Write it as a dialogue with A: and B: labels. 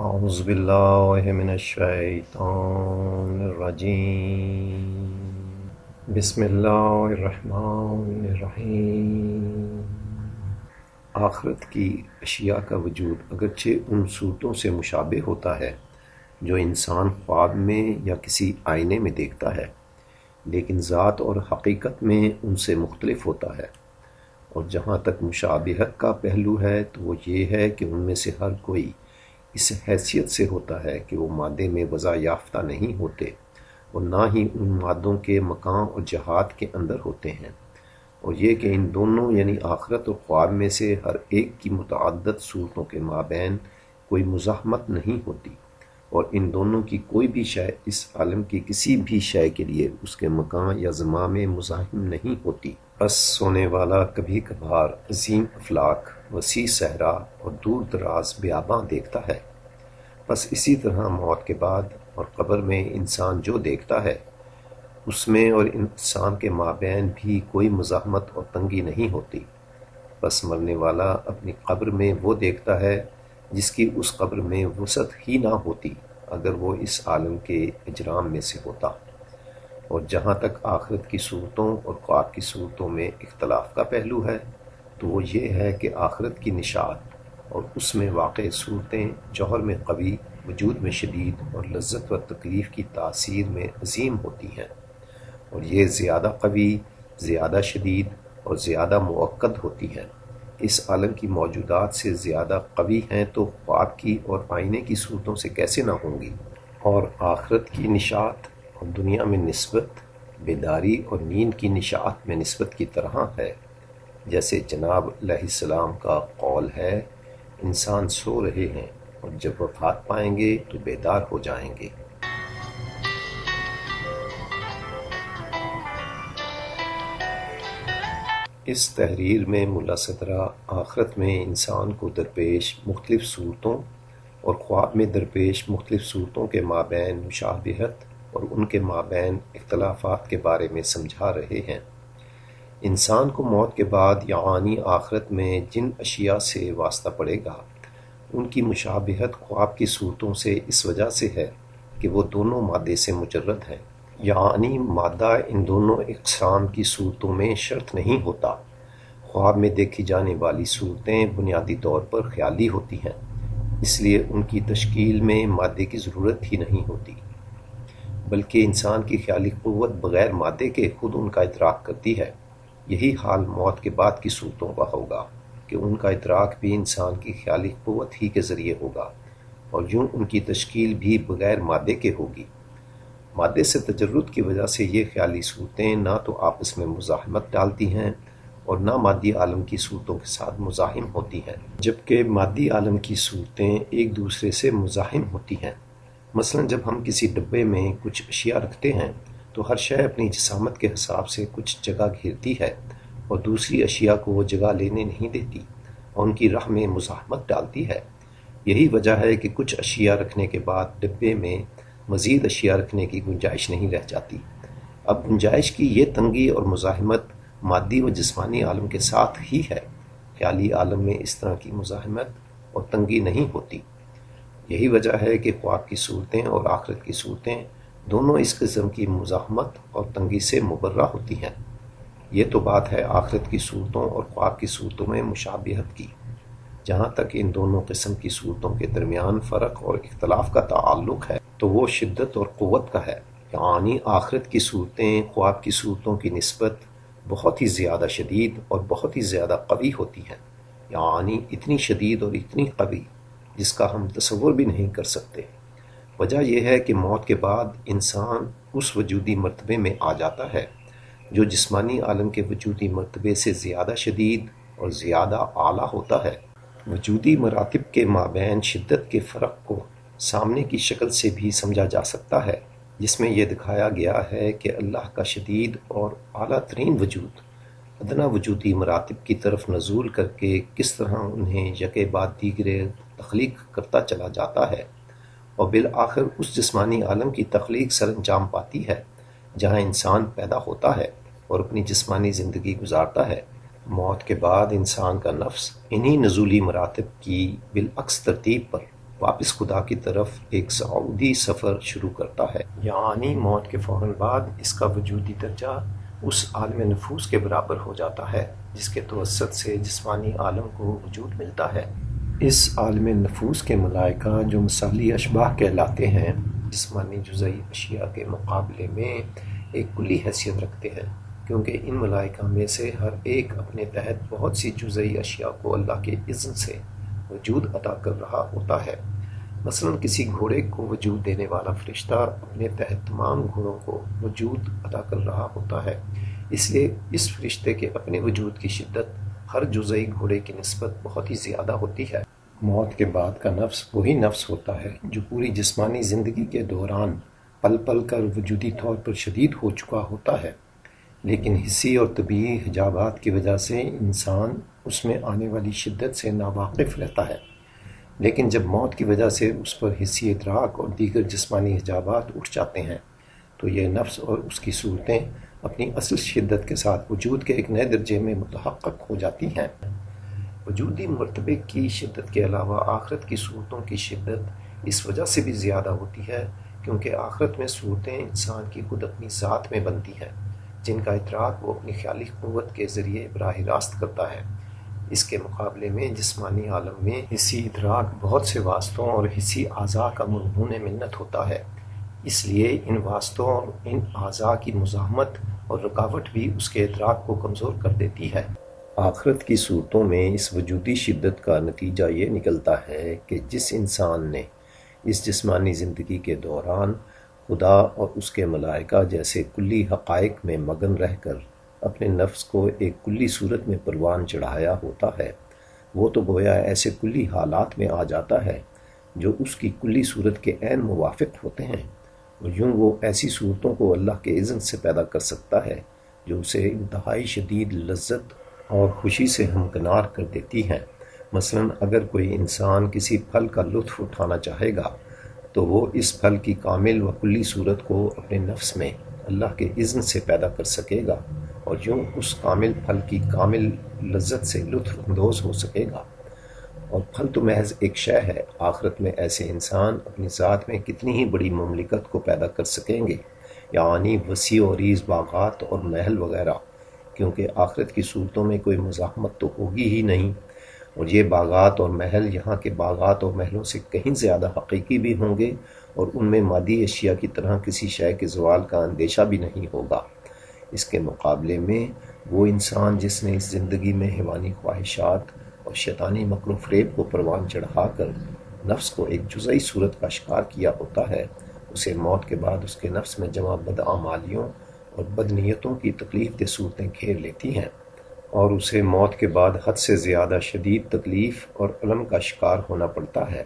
A: اعوذ باللہ من الشیطان الرجیم بسم اللہ الرحمن الرحیم۔ آخرت کی اشیاء کا وجود اگرچہ ان صورتوں سے مشابہ ہوتا ہے جو انسان خواب میں یا کسی آئینے میں دیکھتا ہے، لیکن ذات اور حقیقت میں ان سے مختلف ہوتا ہے۔ اور جہاں تک مشابہت کا پہلو ہے تو وہ یہ ہے کہ ان میں سے ہر کوئی اس حیثیت سے ہوتا ہے کہ وہ مادے میں وضع یافتہ نہیں ہوتے اور نہ ہی ان مادوں کے مکان اور جہات کے اندر ہوتے ہیں، اور یہ کہ ان دونوں یعنی آخرت اور خواب میں سے ہر ایک کی متعدد صورتوں کے مابین کوئی مزاحمت نہیں ہوتی، اور ان دونوں کی کوئی بھی شے اس عالم کی کسی بھی شے کے لیے اس کے مکان یا زمان میں مزاحم نہیں ہوتی۔ بس سونے والا کبھی کبھار عظیم افلاک، وسیع صحرا اور دور دراز بیاباں دیکھتا ہے۔ بس اسی طرح موت کے بعد اور قبر میں انسان جو دیکھتا ہے اس میں اور انسان کے مابین بھی کوئی مزاحمت اور تنگی نہیں ہوتی۔ بس مرنے والا اپنی قبر میں وہ دیکھتا ہے جس کی اس قبر میں وسعت ہی نہ ہوتی اگر وہ اس عالم کے اجرام میں سے ہوتا۔ اور جہاں تک آخرت کی صورتوں اور خواب کی صورتوں میں اختلاف کا پہلو ہے تو وہ یہ ہے کہ آخرت کی نشاط اور اس میں واقع صورتیں جوہر میں قوی، وجود میں شدید اور لذت و تکلیف کی تاثیر میں عظیم ہوتی ہیں، اور یہ زیادہ قوی، زیادہ شدید اور زیادہ مؤکد ہوتی ہیں۔ اس عالم کی موجودات سے زیادہ قوی ہیں تو خواب کی اور آئینے کی صورتوں سے کیسے نہ ہوں گی؟ اور آخرت کی نشاط اور دنیا میں نسبت بیداری اور نیند کی نشاط میں نسبت کی طرح ہے، جیسے جناب علیہ السلام کا قول ہے، انسان سو رہے ہیں اور جب وفات پائیں گے تو بیدار ہو جائیں گے۔ اس تحریر میں ملا صدرہ آخرت میں انسان کو درپیش مختلف صورتوں اور خواب میں درپیش مختلف صورتوں کے مابین مشابہت اور ان کے مابین اختلافات کے بارے میں سمجھا رہے ہیں۔ انسان کو موت کے بعد یعنی آخرت میں جن اشیاء سے واسطہ پڑے گا ان کی مشابہت خواب کی صورتوں سے اس وجہ سے ہے کہ وہ دونوں مادے سے مجرد ہیں، یعنی مادہ ان دونوں اقسام کی صورتوں میں شرط نہیں ہوتا۔ خواب میں دیکھی جانے والی صورتیں بنیادی طور پر خیالی ہوتی ہیں، اس لیے ان کی تشکیل میں مادے کی ضرورت ہی نہیں ہوتی، بلکہ انسان کی خیالی قوت بغیر مادے کے خود ان کا ادراک کرتی ہے۔ یہی حال موت کے بعد کی صورتوں کا ہوگا کہ ان کا ادراک بھی انسان کی خیالی قوت ہی کے ذریعے ہوگا، اور یوں ان کی تشکیل بھی بغیر مادے کے ہوگی۔ مادے سے تجرد کی وجہ سے یہ خیالی صورتیں نہ تو آپس میں مزاحمت ڈالتی ہیں اور نہ مادی عالم کی صورتوں کے ساتھ مزاحم ہوتی ہیں، جبکہ مادی عالم کی صورتیں ایک دوسرے سے مزاحم ہوتی ہیں۔ مثلا جب ہم کسی ڈبے میں کچھ اشیاء رکھتے ہیں تو ہر شے اپنی جسامت کے حساب سے کچھ جگہ گھیرتی ہے اور دوسری اشیاء کو وہ جگہ لینے نہیں دیتی اور ان کی راہ میں مزاحمت ڈالتی ہے۔ یہی وجہ ہے کہ کچھ اشیاء رکھنے کے بعد ڈبے میں مزید اشیاء رکھنے کی گنجائش نہیں رہ جاتی۔ اب گنجائش کی یہ تنگی اور مزاحمت مادی و جسمانی عالم کے ساتھ ہی ہے، خیالی عالم میں اس طرح کی مزاحمت اور تنگی نہیں ہوتی۔ یہی وجہ ہے کہ خواب کی صورتیں اور آخرت کی صورتیں دونوں اس قسم کی مزاحمت اور تنگی سے مبرہ ہوتی ہیں۔ یہ تو بات ہے آخرت کی صورتوں اور خواب کی صورتوں میں مشابہت کی۔ جہاں تک ان دونوں قسم کی صورتوں کے درمیان فرق اور اختلاف کا تعلق ہے تو وہ شدت اور قوت کا ہے، یعنی آخرت کی صورتیں خواب کی صورتوں کی نسبت بہت ہی زیادہ شدید اور بہت ہی زیادہ قوی ہوتی ہیں، یعنی اتنی شدید اور اتنی قوی جس کا ہم تصور بھی نہیں کر سکتے۔ وجہ یہ ہے کہ موت کے بعد انسان اس وجودی مرتبے میں آ جاتا ہے جو جسمانی عالم کے وجودی مرتبے سے زیادہ شدید اور زیادہ اعلیٰ ہوتا ہے۔ وجودی مراتب کے مابین شدت کے فرق کو سامنے کی شکل سے بھی سمجھا جا سکتا ہے، جس میں یہ دکھایا گیا ہے کہ اللہ کا شدید اور اعلیٰ ترین وجود ادنا وجودی مراتب کی طرف نزول کر کے کس طرح انہیں یکے بعد دیگرے تخلیق کرتا چلا جاتا ہے، اور بالآخر اس جسمانی عالم کی تخلیق سر انجام پاتی ہے جہاں انسان پیدا ہوتا ہے اور اپنی جسمانی زندگی گزارتا ہے۔ موت کے بعد انسان کا نفس انہی نزولی مراتب کی بالعکس ترتیب پر واپس خدا کی طرف ایک صعودی سفر شروع کرتا ہے، یعنی موت کے فوراً بعد اس کا وجودی درجہ اس عالم نفوس کے برابر ہو جاتا ہے جس کے توسط سے جسمانی عالم کو وجود ملتا ہے۔ اس عالم نفوس کے ملائکہ جو مثالی اشباح کہلاتے ہیں، جسمانی جزئی اشیاء کے مقابلے میں ایک کلی حیثیت رکھتے ہیں، کیونکہ ان ملائکہ میں سے ہر ایک اپنے تحت بہت سی جزئی اشیاء کو اللہ کے اذن سے وجود عطا کر رہا ہوتا ہے۔ مثلا کسی گھوڑے کو وجود دینے والا فرشتہ اپنے تحت تمام گھوڑوں کو وجود عطا کر رہا ہوتا ہے، اس لیے اس فرشتے کے اپنے وجود کی شدت ہر جزئی گھوڑے کی نسبت بہت ہی زیادہ ہوتی ہے۔ موت کے بعد کا نفس وہی نفس ہوتا ہے جو پوری جسمانی زندگی کے دوران پل پل کر وجودی طور پر شدید ہو چکا ہوتا ہے، لیکن حسی اور طبیعی حجابات کی وجہ سے انسان اس میں آنے والی شدت سے ناواقف رہتا ہے۔ لیکن جب موت کی وجہ سے اس پر حسی ادراک اور دیگر جسمانی حجابات اٹھ جاتے ہیں تو یہ نفس اور اس کی صورتیں اپنی اصل شدت کے ساتھ وجود کے ایک نئے درجے میں متحقق ہو جاتی ہیں۔ وجودی مرتبے کی شدت کے علاوہ آخرت کی صورتوں کی شدت اس وجہ سے بھی زیادہ ہوتی ہے کیونکہ آخرت میں صورتیں انسان کی خود اپنی ذات میں بنتی ہیں، جن کا ادراک وہ اپنی خیالی قوت کے ذریعے براہ راست کرتا ہے۔ اس کے مقابلے میں جسمانی عالم میں حسی ادراک بہت سے واسطوں اور حسی اعضاء کا مرہون منت ہوتا ہے، اس لیے ان واسطوں اور ان اعضاء کی مزاحمت اور رکاوٹ بھی اس کے ادراک کو کمزور کر دیتی ہے۔ آخرت کی صورتوں میں اس وجودی شدت کا نتیجہ یہ نکلتا ہے کہ جس انسان نے اس جسمانی زندگی کے دوران خدا اور اس کے ملائکہ جیسے کلی حقائق میں مگن رہ کر اپنے نفس کو ایک کلی صورت میں پروان چڑھایا ہوتا ہے، وہ تو گویا ایسے کلی حالات میں آ جاتا ہے جو اس کی کلی صورت کے عین موافق ہوتے ہیں، اور یوں وہ ایسی صورتوں کو اللہ کے اذن سے پیدا کر سکتا ہے جو اسے انتہائی شدید لذت اور خوشی سے ہمکنار کر دیتی ہیں۔ مثلا اگر کوئی انسان کسی پھل کا لطف اٹھانا چاہے گا تو وہ اس پھل کی کامل و کلی صورت کو اپنے نفس میں اللہ کے اذن سے پیدا کر سکے گا اور یوں اس کامل پھل کی کامل لذت سے لطف اندوز ہو سکے گا۔ اور پھل تو محض ایک شے ہے، آخرت میں ایسے انسان اپنی ذات میں کتنی ہی بڑی مملکت کو پیدا کر سکیں گے، یعنی وسیع و عریض باغات اور محل وغیرہ، کیونکہ آخرت کی صورتوں میں کوئی مزاحمت تو ہوگی ہی نہیں، اور یہ باغات اور محل یہاں کے باغات اور محلوں سے کہیں زیادہ حقیقی بھی ہوں گے، اور ان میں مادی اشیاء کی طرح کسی شے کے زوال کا اندیشہ بھی نہیں ہوگا۔ اس کے مقابلے میں وہ انسان جس نے اس زندگی میں حیوانی خواہشات اور شیطانی مکر و فریب کو پروان چڑھا کر نفس کو ایک جزئی صورت کا شکار کیا ہوتا ہے، اسے موت کے بعد اس کے نفس میں جمع بدعمالیوں اور بدنیتوں کی تکلیف دہ صورتیں گھیر لیتی ہیں، اور اسے موت کے بعد حد سے زیادہ شدید تکلیف اور الم کا شکار ہونا پڑتا ہے۔